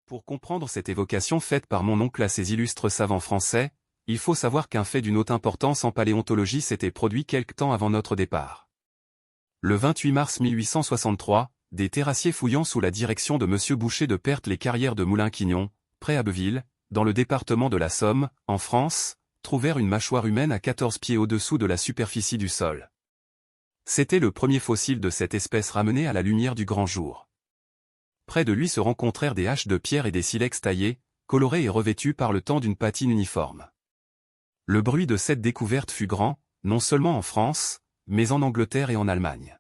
Pour comprendre cette évocation faite par mon oncle à ces illustres savants français, il faut savoir qu'un fait d'une haute importance en paléontologie s'était produit quelque temps avant notre départ. Le 28 mars 1863, des terrassiers fouillant sous la direction de M. Boucher de Perthes les carrières de Moulin-Quignon, près Abbeville, dans le département de la Somme, en France, trouvèrent une mâchoire humaine à 14 pieds au-dessous de la superficie du sol. C'était le premier fossile de cette espèce ramené à la lumière du grand jour. Près de lui se rencontrèrent des haches de pierre et des silex taillés, colorés et revêtus par le temps d'une patine uniforme. Le bruit de cette découverte fut grand, non seulement en France, mais en Angleterre et en Allemagne.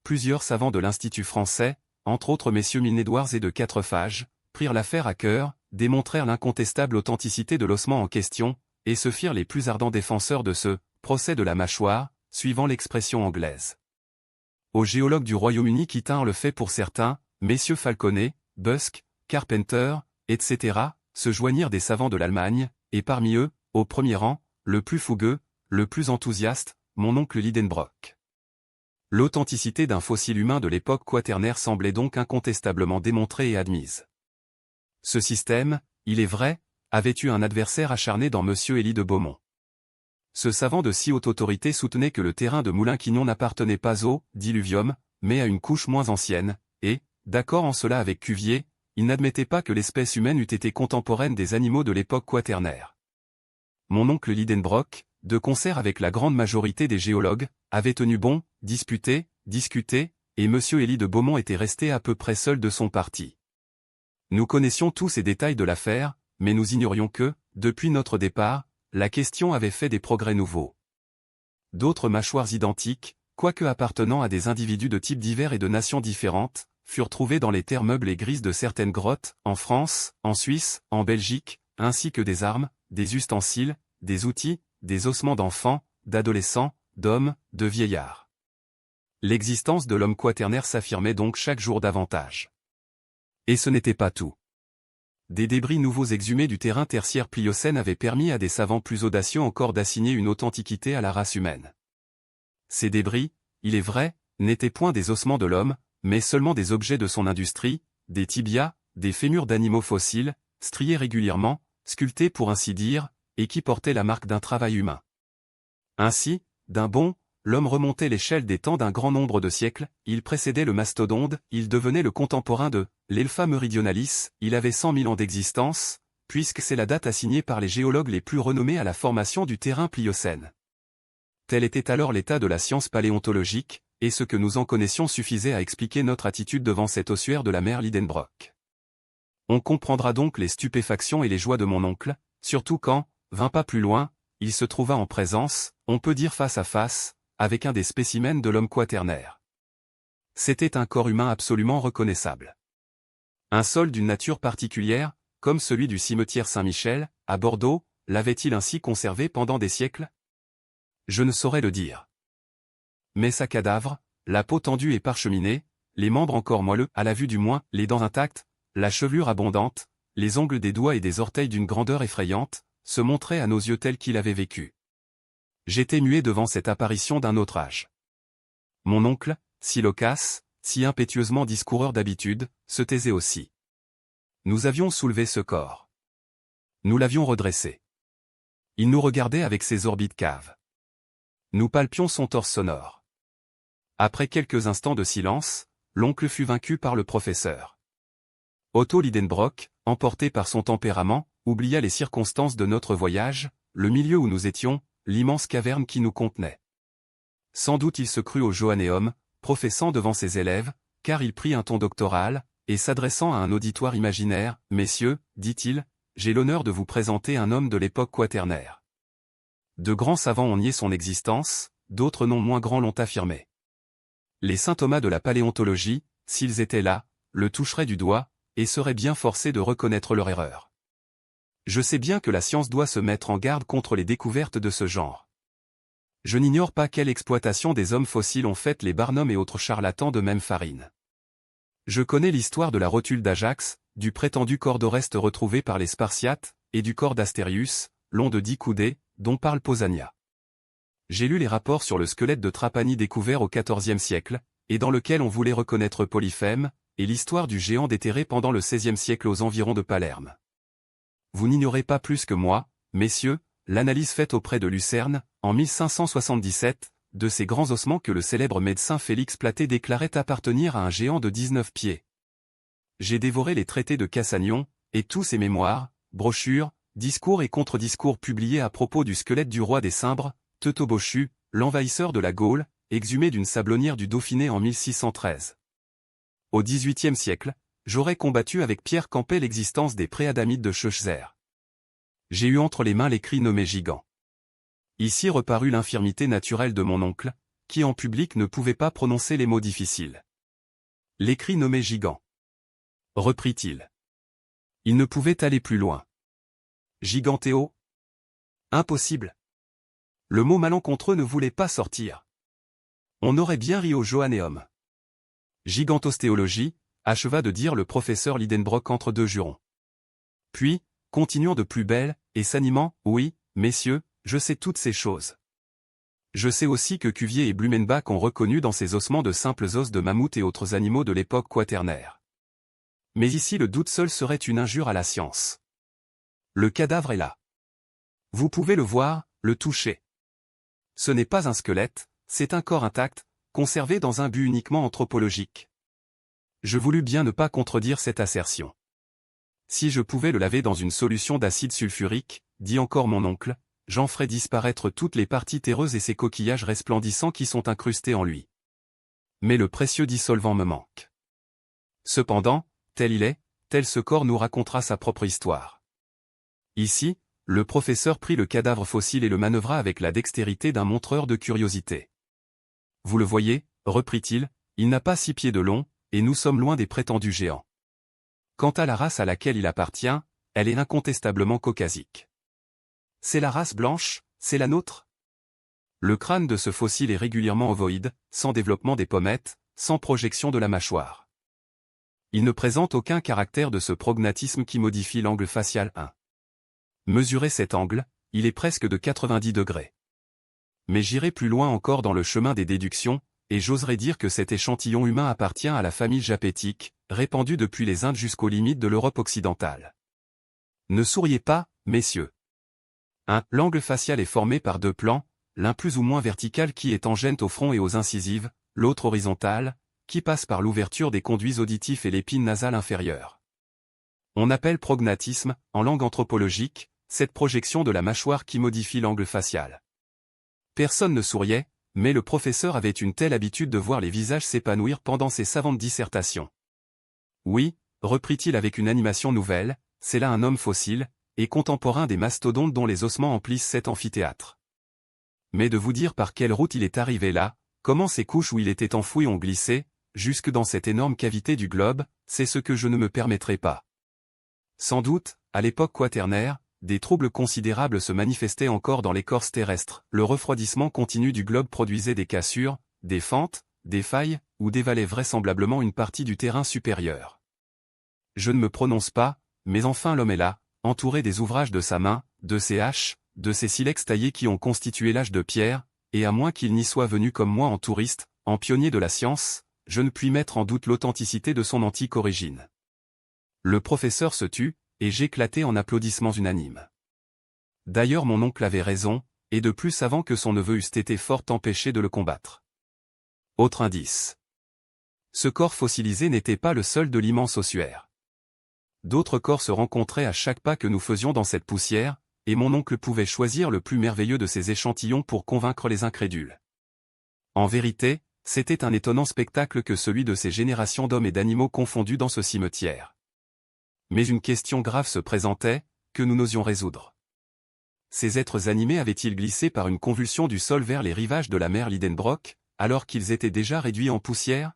Plusieurs savants de l'Institut français, entre autres messieurs Milne-Edwards et de Quatrefages, prirent l'affaire à cœur, démontrèrent l'incontestable authenticité de l'ossement en question, et se firent les plus ardents défenseurs de ce « procès de la mâchoire », suivant l'expression anglaise. Aux géologues du Royaume-Uni qui tinrent le fait pour certains, messieurs Falconet, Busk, Carpenter, etc., se joignirent des savants de l'Allemagne, et parmi eux, au premier rang, le plus fougueux, le plus enthousiaste, mon oncle Lidenbrock. L'authenticité d'un fossile humain de l'époque quaternaire semblait donc incontestablement démontrée et admise. Ce système, il est vrai, avait eu un adversaire acharné dans M. Élie de Beaumont. Ce savant de si haute autorité soutenait que le terrain de Moulin-Quignon n'appartenait pas au diluvium, mais à une couche moins ancienne, et, d'accord en cela avec Cuvier, il n'admettait pas que l'espèce humaine eût été contemporaine des animaux de l'époque quaternaire. Mon oncle Lidenbrock, de concert avec la grande majorité des géologues, avait tenu bon, discuté, et M. Élie de Beaumont était resté à peu près seul de son parti. Nous connaissions tous ces détails de l'affaire, mais nous ignorions que, depuis notre départ, la question avait fait des progrès nouveaux. D'autres mâchoires identiques, quoique appartenant à des individus de types divers et de nations différentes, furent trouvées dans les terres meubles et grises de certaines grottes, en France, en Suisse, en Belgique, ainsi que des armes, des ustensiles, des outils, des ossements d'enfants, d'adolescents, d'hommes, de vieillards. L'existence de l'homme quaternaire s'affirmait donc chaque jour davantage. Et ce n'était pas tout. Des débris nouveaux exhumés du terrain tertiaire Pliocène avaient permis à des savants plus audacieux encore d'assigner une authenticité à la race humaine. Ces débris, il est vrai, n'étaient point des ossements de l'homme, mais seulement des objets de son industrie, des tibias, des fémurs d'animaux fossiles, striés régulièrement, sculptés pour ainsi dire, et qui portaient la marque d'un travail humain. Ainsi, d'un bond, l'homme remontait l'échelle des temps d'un grand nombre de siècles, il précédait le mastodonte, il devenait le contemporain de l'Elpha meridionalis, il avait 100 000 ans d'existence, puisque c'est la date assignée par les géologues les plus renommés à la formation du terrain Pliocène. Tel était alors l'état de la science paléontologique, et ce que nous en connaissions suffisait à expliquer notre attitude devant cet ossuaire de la mer Lidenbrock. On comprendra donc les stupéfactions et les joies de mon oncle, surtout quand, 20 pas plus loin, il se trouva en présence, on peut dire face à face, avec un des spécimens de l'homme quaternaire. C'était un corps humain absolument reconnaissable. Un sol d'une nature particulière, comme celui du cimetière Saint-Michel, à Bordeaux, l'avait-il ainsi conservé pendant des siècles? Je ne saurais le dire. Mais sa cadavre, la peau tendue et parcheminée, les membres encore moelleux, à la vue du moins, les dents intactes, la chevelure abondante, les ongles des doigts et des orteils d'une grandeur effrayante, se montraient à nos yeux tels qu'il avait vécu. J'étais muet devant cette apparition d'un autre âge. Mon oncle, si loquace, si impétueusement discoureur d'habitude, se taisait aussi. Nous avions soulevé ce corps. Nous l'avions redressé. Il nous regardait avec ses orbites caves. Nous palpions son torse sonore. Après quelques instants de silence, l'oncle fut vaincu par le professeur. Otto Lidenbrock, emporté par son tempérament, oublia les circonstances de notre voyage, le milieu où nous étions, l'immense caverne qui nous contenait. Sans doute il se crut au Johanneum, professant devant ses élèves, car il prit un ton doctoral, et s'adressant à un auditoire imaginaire, « Messieurs, dit-il, j'ai l'honneur de vous présenter un homme de l'époque quaternaire. » De grands savants ont nié son existence, d'autres non moins grands l'ont affirmé. Les saint Thomas de la paléontologie, s'ils étaient là, le toucheraient du doigt, et seraient bien forcés de reconnaître leur erreur. Je sais bien que la science doit se mettre en garde contre les découvertes de ce genre. Je n'ignore pas quelle exploitation des hommes fossiles ont faite les Barnum et autres charlatans de même farine. Je connais l'histoire de la rotule d'Ajax, du prétendu corps d'Oreste retrouvé par les Spartiates, et du corps d'Astérius, long de 10 coudées, dont parle Pausania. J'ai lu les rapports sur le squelette de Trapani découvert au XIVe siècle, et dans lequel on voulait reconnaître Polyphème, et l'histoire du géant déterré pendant le XVIe siècle aux environs de Palerme. Vous n'ignorez pas plus que moi, messieurs, l'analyse faite auprès de Lucerne, en 1577, de ces grands ossements que le célèbre médecin Félix Platé déclarait appartenir à un géant de 19 pieds. J'ai dévoré les traités de Cassanion, et tous ses mémoires, brochures, discours et contre-discours publiés à propos du squelette du roi des Cimbres, Teutobochu, l'envahisseur de la Gaule, exhumé d'une sablonnière du Dauphiné en 1613. Au XVIIIe siècle, j'aurais combattu avec Pierre Campet l'existence des préadamites de Scheuchzer. J'ai eu entre les mains l'écrit nommé Gigant. Ici reparut l'infirmité naturelle de mon oncle, qui en public ne pouvait pas prononcer les mots difficiles. L'écrit nommé Gigant. Reprit-il. Il ne pouvait aller plus loin. Gigantéo? Impossible. Le mot malencontreux ne voulait pas sortir. On aurait bien ri au Johanneum. Gigantostéologie, acheva de dire le professeur Lidenbrock entre deux jurons. Puis, continuant de plus belle, et s'animant, oui, messieurs, je sais toutes ces choses. Je sais aussi que Cuvier et Blumenbach ont reconnu dans ces ossements de simples os de mammouth et autres animaux de l'époque quaternaire. Mais ici le doute seul serait une injure à la science. Le cadavre est là. Vous pouvez le voir, le toucher. Ce n'est pas un squelette, c'est un corps intact, conservé dans un but uniquement anthropologique. Je voulus bien ne pas contredire cette assertion. Si je pouvais le laver dans une solution d'acide sulfurique, dit encore mon oncle, j'en ferais disparaître toutes les parties terreuses et ces coquillages resplendissants qui sont incrustés en lui. Mais le précieux dissolvant me manque. Cependant, tel il est, tel ce corps nous racontera sa propre histoire. Ici, le professeur prit le cadavre fossile et le manœuvra avec la dextérité d'un montreur de curiosité. Vous le voyez, reprit-il, il n'a pas 6 pieds de long, et nous sommes loin des prétendus géants. Quant à la race à laquelle il appartient, elle est incontestablement caucasique. C'est la race blanche, c'est la nôtre. Le crâne de ce fossile est régulièrement ovoïde, sans développement des pommettes, sans projection de la mâchoire. Il ne présente aucun caractère de ce prognatisme qui modifie l'angle facial 1. Mesurez cet angle, il est presque de 90 degrés. Mais j'irai plus loin encore dans le chemin des déductions, et j'oserais dire que cet échantillon humain appartient à la famille japétique, répandue depuis les Indes jusqu'aux limites de l'Europe occidentale. Ne souriez pas, messieurs. L'angle facial est formé par 2 plans, l'un plus ou moins vertical qui est tangente au front et aux incisives, l'autre horizontal, qui passe par l'ouverture des conduits auditifs et l'épine nasale inférieure. On appelle prognatisme, en langue anthropologique, cette projection de la mâchoire qui modifie l'angle facial. Personne ne souriait, mais le professeur avait une telle habitude de voir les visages s'épanouir pendant ses savantes dissertations. Oui, reprit-il avec une animation nouvelle, c'est là un homme fossile, et contemporain des mastodontes dont les ossements emplissent cet amphithéâtre. Mais de vous dire par quelle route il est arrivé là, comment ces couches où il était enfoui ont glissé, jusque dans cette énorme cavité du globe, c'est ce que je ne me permettrai pas. Sans doute, à l'époque quaternaire, des troubles considérables se manifestaient encore dans l'écorce terrestre, le refroidissement continu du globe produisait des cassures, des fentes, des failles, ou dévalait vraisemblablement une partie du terrain supérieur. Je ne me prononce pas, mais enfin l'homme est là, entouré des ouvrages de sa main, de ses haches, de ces silex taillés qui ont constitué l'âge de pierre, et à moins qu'il n'y soit venu comme moi en touriste, en pionnier de la science, je ne puis mettre en doute l'authenticité de son antique origine. Le professeur se tut, et j'éclatai en applaudissements unanimes. D'ailleurs mon oncle avait raison, et de plus avant que son neveu eussent été fort empêché de le combattre. Autre indice. Ce corps fossilisé n'était pas le seul de l'immense ossuaire. D'autres corps se rencontraient à chaque pas que nous faisions dans cette poussière, et mon oncle pouvait choisir le plus merveilleux de ces échantillons pour convaincre les incrédules. En vérité, c'était un étonnant spectacle que celui de ces générations d'hommes et d'animaux confondus dans ce cimetière. Mais une question grave se présentait, que nous n'osions résoudre. Ces êtres animés avaient-ils glissé par une convulsion du sol vers les rivages de la mer Lidenbrock, alors qu'ils étaient déjà réduits en poussière?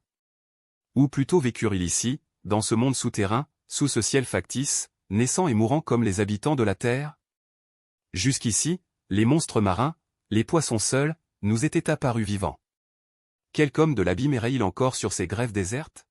Ou plutôt vécurent-ils ici, dans ce monde souterrain, sous ce ciel factice, naissant et mourant comme les habitants de la terre? Jusqu'ici, les monstres marins, les poissons seuls, nous étaient apparus vivants. Quelque homme de l'abîme errait-il encore sur ces grèves désertes?